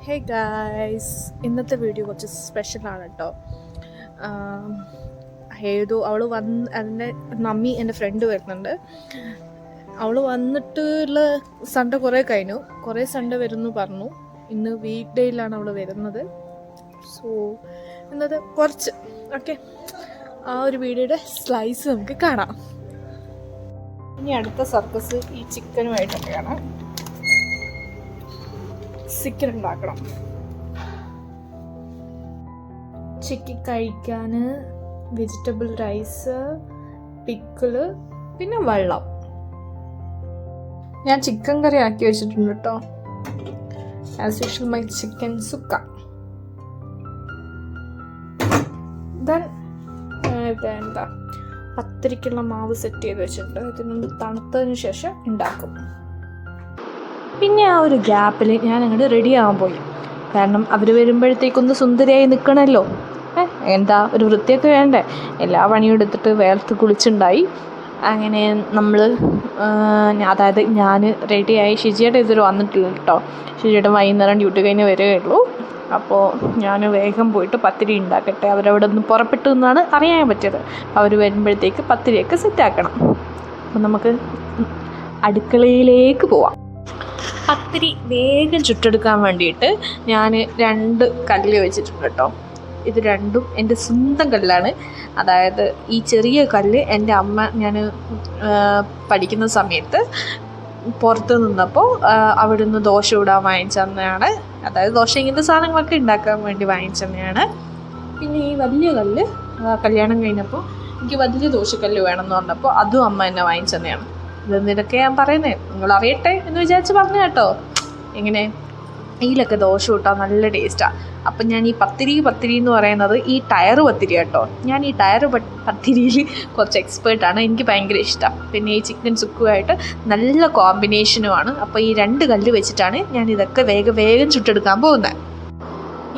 Hey guys, ഇന്നത്തെ video കുറച്ച് സ്പെഷ്യലാണ് കേട്ടോ. അവൾ എൻ്റെ മമ്മി എൻ്റെ ഫ്രണ്ട് വരുന്നുണ്ട്. അവൾ വന്നിട്ടുള്ള സൺഡേ കുറേ സൺഡേ വരുന്നു പറഞ്ഞു. ഇന്ന് വീക്ക് ഡേയിലാണ് അവൾ വരുന്നത്. സോ ഇന്നത്തെ കുറച്ച് ഓക്കെ ആ ഒരു വീഡിയോയുടെ സ്ലൈസ് നമുക്ക് കാണാം. ഇനി അടുത്ത സർക്കസ് ഈ ചിക്കനുമായിട്ടൊക്കെയാണ്. ചിക്കൻ ഉണ്ടാക്കണം. ചിക്കൻ കഴിക്കാൻ വെജിറ്റബിൾ റൈസ്, പിക്കിള്, പിന്നെ വെള്ളം. ഞാൻ ചിക്കൻ കറി ആക്കി വെച്ചിട്ടുണ്ട് കേട്ടോ. As usual my chicken sukka. Then എന്താ പത്തിരിക്കുള്ള മാവ് സെറ്റ് ചെയ്ത് വെച്ചിട്ടുണ്ട്. ഇതിനൊന്ന് തണുത്തതിന് ശേഷം ഉണ്ടാക്കും. പിന്നെ ആ ഒരു ഗ്യാപ്പിൽ ഞാൻ അങ്ങോട്ട് റെഡി ആവാൻ പോയി. കാരണം അവർ വരുമ്പോഴത്തേക്കൊന്ന് സുന്ദരിയായി നിൽക്കണമല്ലോ. എന്താ ഒരു വൃത്തിയൊക്കെ വേണ്ടേ. എല്ലാ പണിയും എടുത്തിട്ട് വേർത്ത് കുളിച്ചുണ്ടായി. അങ്ങനെ നമ്മൾ അതായത് ഞാൻ റെഡിയായി. ഷിജിയുടെ ഇതുവരെ വന്നിട്ടില്ല കേട്ടോ. ഷിജിയുടെ വൈകുന്നേരം ഡ്യൂട്ടി കഴിഞ്ഞ് വരികയുള്ളൂ. അപ്പോൾ ഞാൻ വേഗം പോയിട്ട് പത്തിരി ഉണ്ടാക്കട്ടെ. അവരവിടെ നിന്ന് പുറപ്പെട്ടു എന്നാണ് അറിയാൻ പറ്റിയത്. അപ്പോൾ അവർ വരുമ്പോഴത്തേക്ക് പത്തിരിയൊക്കെ സെറ്റാക്കണം. അപ്പോൾ നമുക്ക് അടുക്കളയിലേക്ക് പോവാം. പത്തിരി വേഗം ചുട്ടെടുക്കാൻ വേണ്ടിയിട്ട് ഞാൻ 2 കല്ല് വെച്ചിട്ടുണ്ട് കേട്ടോ. ഇത് രണ്ടും എൻ്റെ സ്വന്തം കല്ലാണ്. അതായത് ഈ ചെറിയ കല്ല് എൻ്റെ അമ്മ ഞാൻ പഠിക്കുന്ന സമയത്ത് പുറത്ത് നിന്നപ്പോൾ അവിടുന്ന് ദോശ ഇടാൻ വാങ്ങിച്ചെന്നാണ്. അതായത് ദോശ ഇങ്ങനത്തെ സാധനങ്ങളൊക്കെ ഉണ്ടാക്കാൻ വേണ്ടി വാങ്ങിച്ചെന്നാണ്. പിന്നെ ഈ വലിയ കല്ല് കല്യാണം കഴിഞ്ഞപ്പോൾ എനിക്ക് വലിയ ദോശക്കല്ല് വേണമെന്ന് പറഞ്ഞപ്പോൾ അതും അമ്മ എന്നെ വാങ്ങിച്ചെന്നാണ്. ഇതൊക്കെ ഞാൻ പറയുന്നത് നിങ്ങൾ അറിയട്ടെ എന്ന് വിചാരിച്ച് പറഞ്ഞു കേട്ടോ. എങ്ങനെ ഇതിലൊക്കെ ദോശ ഇട്ടാൽ നല്ല ടേസ്റ്റാണ്. അപ്പം ഞാൻ ഈ പത്തിരി എന്ന് പറയുന്നത് ഈ ടയർ പത്തിരി കേട്ടോ. ഞാൻ ഈ ടയർ പത്തിരിയിൽ കുറച്ച് എക്സ്പേർട്ടാണ്. എനിക്ക് ഭയങ്കര ഇഷ്ടം. പിന്നെ ഈ ചിക്കൻ സുക്കുമായിട്ട് നല്ല കോമ്പിനേഷനുമാണ്. അപ്പോൾ ഈ 2 കല്ല് വെച്ചിട്ടാണ് ഞാൻ ഇതൊക്കെ വേഗം ചുട്ടെടുക്കാൻ പോകുന്നത്.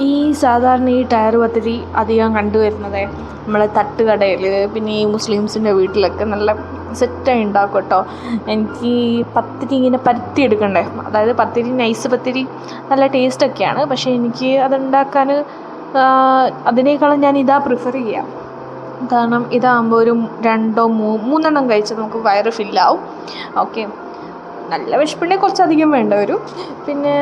ഈ സാധാരണ ഈ ടയർ പത്തിരി അധികം കണ്ടുവരുന്നത് നമ്മളെ തട്ടുകടയിൽ, പിന്നെ ഈ മുസ്ലിംസിൻ്റെ വീട്ടിലൊക്കെ നല്ല സെറ്റായി ഉണ്ടാക്കും കേട്ടോ. എനിക്ക് പത്തിരി ഇങ്ങനെ പരത്തി എടുക്കണ്ടേ. അതായത് പത്തിരി നൈസ് പത്തിരി നല്ല ടേസ്റ്റൊക്കെയാണ്. പക്ഷേ എനിക്ക് അതുണ്ടാക്കാൻ അതിനേക്കാളും ഞാൻ ഇതാ പ്രിഫർ ചെയ്യാം. കാരണം ഇതാകുമ്പോൾ ഒരു 2-3 കഴിച്ചാൽ നമുക്ക് വയറ് ഫില്ലാവും. ഓക്കെ, നല്ല വിശപ്പുണ്ടെങ്കിൽ കുറച്ചധികം വേണ്ട വരും. പിന്നെ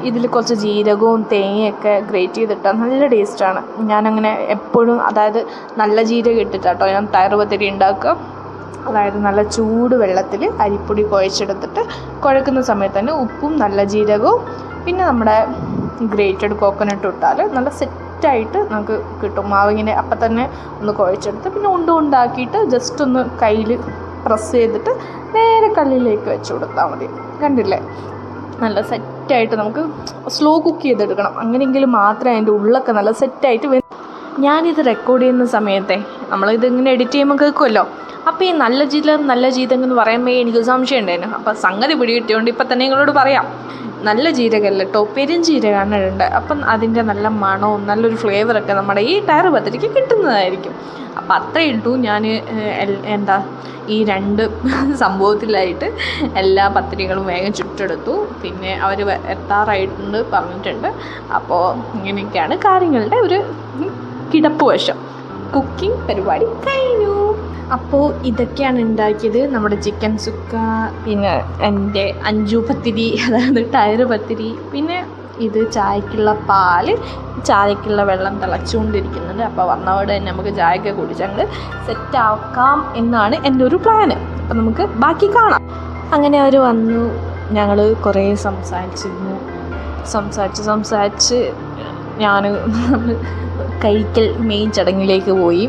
ഇതിൽ കുറച്ച് ജീരകവും തേങ്ങയൊക്കെ ഗ്രേറ്റ് ചെയ്തിട്ടാൽ നല്ല ടേസ്റ്റാണ്. ഞാനങ്ങനെ എപ്പോഴും അതായത് നല്ല ജീരകം ഇട്ടിട്ടാട്ടോ ഞാൻ ടയർ പത്തിരി ഉണ്ടാക്കുക. അതായത് നല്ല ചൂട് വെള്ളത്തിൽ അരിപ്പൊടി കുഴച്ചെടുത്തിട്ട് കുഴക്കുന്ന സമയത്ത് തന്നെ ഉപ്പും നല്ല ജീരകവും പിന്നെ നമ്മുടെ ഗ്രേറ്റഡ് കോക്കനട്ട് ഇട്ടാൽ നല്ല സെറ്റായിട്ട് നമുക്ക് കിട്ടും. മാവിങ്ങനെ അപ്പം തന്നെ ഒന്ന് കുഴച്ചെടുത്ത് പിന്നെ ഉണ്ടാക്കിയിട്ട് ജസ്റ്റ് ഒന്ന് കയ്യിൽ പ്രസ് ചെയ്തിട്ട് നേരെ കല്ലിലേക്ക് വെച്ച് കൊടുത്താൽ മതി. കണ്ടില്ലേ, നല്ല സെറ്റായിട്ട് നമുക്ക് സ്ലോ കുക്ക് ചെയ്തെടുക്കണം. അങ്ങനെയെങ്കിലും മാത്രമേ അതിൻ്റെ ഉള്ളൊക്കെ നല്ല സെറ്റായിട്ട് ഞാനിത് റെക്കോർഡ് ചെയ്യുന്ന സമയത്തെ നമ്മളിതിങ്ങനെ എഡിറ്റ് ചെയ്യുമ്പോൾ കേൾക്കുമല്ലോ. അപ്പോൾ ഈ നല്ല ജീരകം എന്ന് പറയുമ്പോൾ എനിക്ക് സംശയം ഉണ്ടായിരുന്നു. അപ്പോൾ സംഗതി പിടികിട്ടിയോണ്ട് ഇപ്പം തന്നെ നിങ്ങളോട് പറയാം. നല്ല ജീരകമല്ല കേട്ടോ, പെരുംജീരകമാണ് ഇടേണ്ടത്. അപ്പം അതിൻ്റെ നല്ല മണവും നല്ലൊരു ഫ്ലേവറൊക്കെ നമ്മുടെ ഈ ടയർ പത്തിരിക്ക് കിട്ടുന്നതായിരിക്കും. അപ്പം അത്ര ഇട്ടു ഞാൻ. ഈ 2 സംഭവത്തിലായിട്ട് എല്ലാ പത്തിരികളും വേഗം ചുട്ടെടുത്തു. പിന്നെ അവർ എത്താറായിട്ടുണ്ട് പറഞ്ഞിട്ടുണ്ട്. അപ്പോൾ ഇങ്ങനെയൊക്കെയാണ് കാര്യങ്ങളുടെ ഒരു കിടപ്പ് വശം. കുക്കിംഗ് പരിപാടി കഴിഞ്ഞു. അപ്പോൾ ഇതൊക്കെയാണ് ഉണ്ടാക്കിയത്. നമ്മുടെ ചിക്കൻ സുക്ക, പിന്നെ എൻ്റെ 5 പത്തിരി, അതായത് ടയർ പത്തിരി, പിന്നെ ഇത് ചായക്കുള്ള പാല്, ചായക്കുള്ള വെള്ളം തിളച്ചുകൊണ്ടിരിക്കുന്നുണ്ട്. അപ്പോൾ വന്നവിടെ തന്നെ നമുക്ക് ചായയൊക്കെ കുടിച്ചങ്ങ് സെറ്റാക്കാം എന്നാണ് എൻ്റെ ഒരു പ്ലാന്. അപ്പോൾ നമുക്ക് ബാക്കി കാണാം. അങ്ങനെ അവർ വന്നു. ഞങ്ങൾ കുറേ സംസാരിച്ചിരുന്നു. സംസാരിച്ച് ഞാൻ കഴിക്കൽ മെയിൻ ചടങ്ങിലേക്ക് പോയി.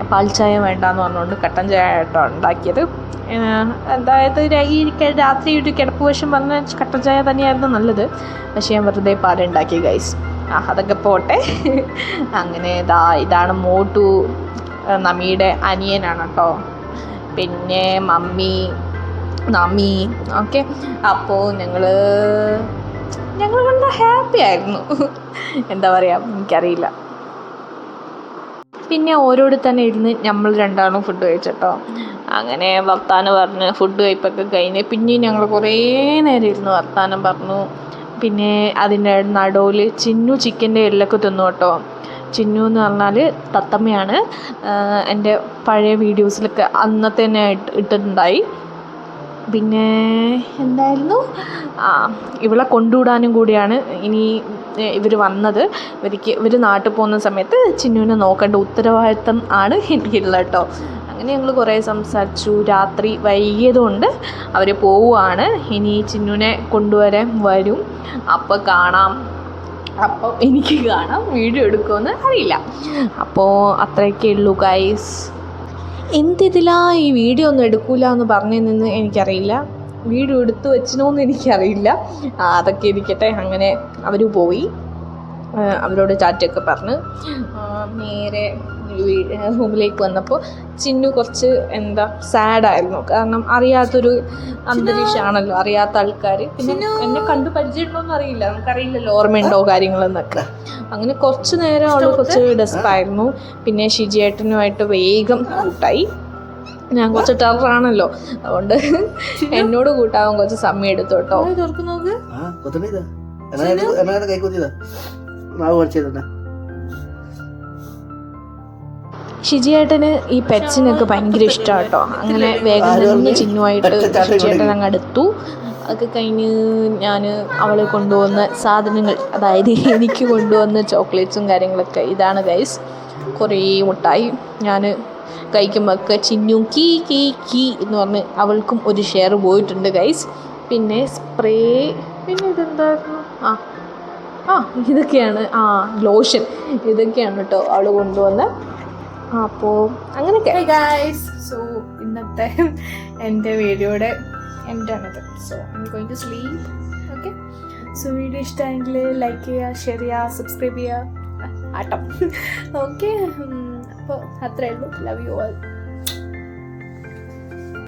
പാൽ ചായ വേണ്ടാന്ന് പറഞ്ഞുകൊണ്ട് കട്ടൻ ചായ ആയിട്ടാണ് ഉണ്ടാക്കിയത്. അതായത് ഈ രാത്രി ഒരു കിടപ്പ് വശം പറഞ്ഞ കട്ടൻ ചായ തന്നെയായിരുന്നു നല്ലത്. പക്ഷേ ഞാൻ വെറുതെ പാലുണ്ടാക്കി ഗൈസ്. അതൊക്കെ പോട്ടെ. അങ്ങനെ ഇതാണ് മോട്ടു, നമ്മിയുടെ അനിയനാണ് കേട്ടോ. പിന്നെ നമ്മി ഓക്കെ. അപ്പോൾ ഞങ്ങൾ വളരെ ഹാപ്പി ആയിരുന്നു. എന്താ പറയുക, എനിക്കറിയില്ല. പിന്നെ ഓരോട് തന്നെ ഇരുന്ന് നമ്മൾ 2 ഫുഡ് കഴിച്ചിട്ടോ. അങ്ങനെ വർത്താനം പറഞ്ഞ് ഫുഡ് കഴിപ്പൊക്കെ കഴിഞ്ഞ് പിന്നെയും ഞങ്ങൾ കുറേ നേരം ഇരുന്ന് വർത്താനം പറഞ്ഞു. പിന്നെ അതിൻ്റെ നടുവിൽ ചിന്നു ചിക്കൻ്റെ എല്ലൊക്കെ തിന്നു കേട്ടോ. ചിന്നു എന്ന് പറഞ്ഞാൽ തത്തമ്മയാണ്. എൻ്റെ പഴയ വീഡിയോസിലൊക്കെ അന്നത്തെ തന്നെ ഇട്ടിട്ടുണ്ടായി. പിന്നെ എന്തായിരുന്നു, ഇവളെ കൊണ്ടുവിടാനും കൂടിയാണ് ഇനി ഇവർ വന്നത്. ഇവർ നാട്ടിൽ പോകുന്ന സമയത്ത് ചിന്നുവിനെ നോക്കേണ്ട ഉത്തരവാദിത്തം ആണ് എനിക്കുള്ളത് കേട്ടോ. അങ്ങനെ ഞങ്ങൾ കുറേ സംസാരിച്ചു. രാത്രി വൈകിയതുകൊണ്ട് അവർ പോവുകയാണ്. ഇനി ചിന്നുവിനെ കൊണ്ടുവരാൻ വരും. അപ്പോൾ കാണാം, അപ്പോൾ എനിക്ക് കാണാം. വീഡിയോ എടുക്കുമെന്ന് അറിയില്ല. അപ്പോൾ അത്രയൊക്കെ ഉള്ളൂ ഗൈസ്. എന്തിതിലാ ഈ വീഡിയോ ഒന്നും എടുക്കില്ല എന്ന് പറഞ്ഞതെന്ന് എനിക്കറിയില്ല. വീഡിയോ എടുത്തു വെച്ചിനോന്ന് എനിക്കറിയില്ല. അതൊക്കെ ഇരിക്കട്ടെ. അങ്ങനെ അവർ പോയി. അവരോട് ചാറ്റൊക്കെ പറഞ്ഞ് നേരെ റൂമിലേക്ക് വന്നപ്പോൾ ചിന്നു കുറച്ച് സാഡായിരുന്നു. കാരണം അറിയാത്തൊരു അന്തരീക്ഷമാണല്ലോ, അറിയാത്ത ആൾക്കാർ. പിന്നെ എന്നെ കണ്ടു പരിചയമുണ്ടോയെന്ന് അറിയില്ല, നമുക്കറിയില്ലല്ലോ ഓർമ്മയുണ്ടോ കാര്യങ്ങളെന്നൊക്കെ. അങ്ങനെ കുറച്ച് നേരം അവൾ കുറച്ച് ഡെസ്പായിരുന്നു. പിന്നെ ഷിജിയേട്ടനുമായിട്ട് വേഗം കൂട്ടായി. ഞാൻ കുറച്ച് ടെററാണല്ലോ, അതുകൊണ്ട് എന്നോട് കൂട്ടാവാൻ കുറച്ച് സമയം എടുത്തു കേട്ടോ. ഷിജിയേട്ടന് ഈ പെറ്റ്സിനൊക്കെ ഭയങ്കര ഇഷ്ടമാണ് കേട്ടോ. അങ്ങനെ വേഗം തന്നെ ചിന്നുമായിട്ട് ഷിജിയേട്ടൻ അങ്ങ് അടുത്തു. അതൊക്കെ കഴിഞ്ഞ് ഞാൻ അവളെ കൊണ്ടുവന്ന സാധനങ്ങൾ, അതായത് എനിക്ക് കൊണ്ടുവന്ന ചോക്ലേറ്റ്സും കാര്യങ്ങളൊക്കെ ഇതാണ് ഗൈസ്. കുറേ മുട്ടായി ഞാൻ കഴിക്കുമ്പോഴൊക്കെ ചിന്നു കീ കീ കീ എന്ന് പറഞ്ഞ് അവൾക്കും ഒരു ഷെയർ പോയിട്ടുണ്ട് ഗൈസ്. പിന്നെ സ്പ്രേ, പിന്നെ ഇതെന്തായിരുന്നു, ഇതൊക്കെയാണ് ലോഷൻ, ഇതൊക്കെയാണ് കേട്ടോ അവൾ കൊണ്ടുവന്ന്. അപ്പോൾ അങ്ങനെയൊക്കെ ഗൈസ്. സോ ഇന്നത്തെ എൻ്റെ വീഡിയോയുടെ എൻഡാണിത്. So I'm going to sleep. Okay, so video ഇഷ്ടമായെങ്കിൽ ലൈക്ക് ചെയ്യുക, ഷെയർ ചെയ്യുക, സബ്സ്ക്രൈബ് ചെയ്യുക. ആട്ടം. ഓക്കെ, അപ്പോൾ അത്രയേ ഉള്ളൂ. Love you all.